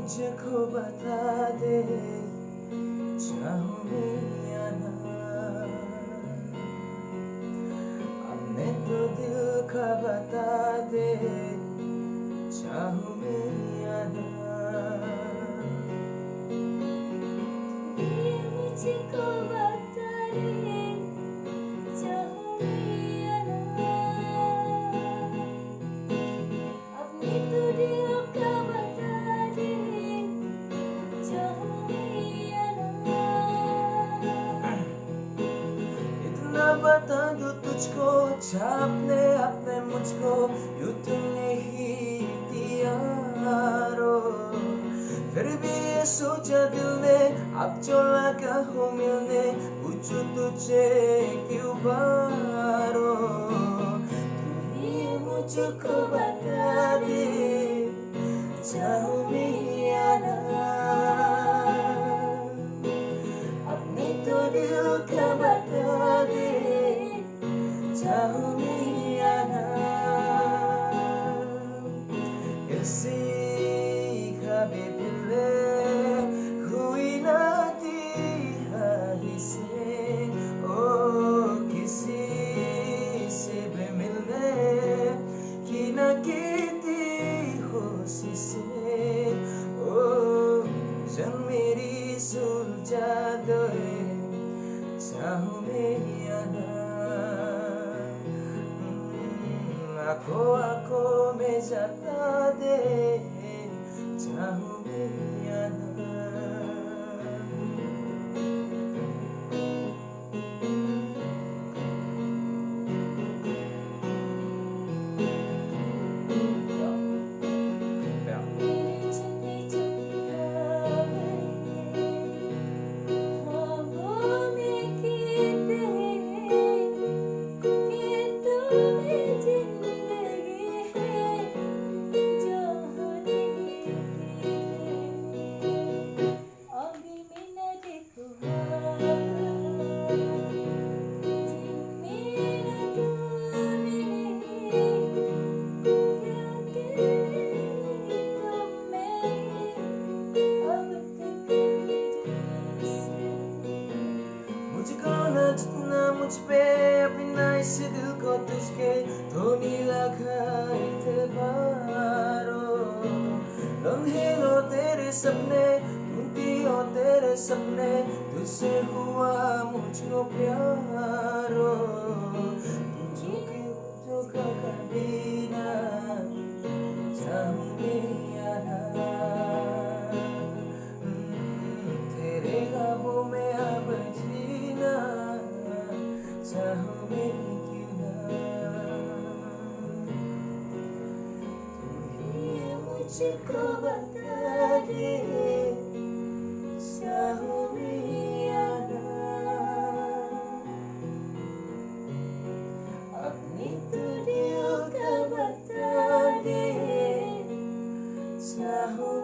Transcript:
मुझको बता दे चाहूँ या ना। अपने तो दिल का बता दे चाहूँ या ना। ये मुझको बता दे चाहूँ या ना। अपने तो दिल का बता दे चाहूँ या ना। इतना बता दूँ तुझको चाहने अपने मुझको यूं तूने ही दिया रो। फिर भी ये सोचा दिल ने अब जो लगा हो मिलने पूछूं तुझे क्यों बारो। तू ही मुझको बता दे चाहूँ या ना। अपने तो दिल का बता दे चाहूँ या ना। किसी खबीले हुई नाती हारी से ओ किसी से भी मिलने की न कीती होशी से ओ जन मेरी सुलझा दे चाहूँ या ना। आँखों में जता दे चाहूँ या ना। मेरी छुपी छुपी ख्वाबों में कहते कि तुम्हें जिंदगी है जो होने की है। अभी मैं न देखूँ जिनमें न तुम मेरे क्या कहने तुम मेरे अब तक मेरे से। मुझको न जितना मुझ पे अपना इस दिल को तुझके धोनी लगाई थे बारो। लम्हे लो तेरे सपने टूटी हो तेरे सपने तुझसे हुआ मुझको प्यारो। तुझे जो कभी ना चाहूँगी या ना। तेरे ख्वाबों में अब जीना चाहूँ क्यों ना। ये मुझको बता दे चाहूँ या ना। अपनी तो दिल का बता दे चाहूँ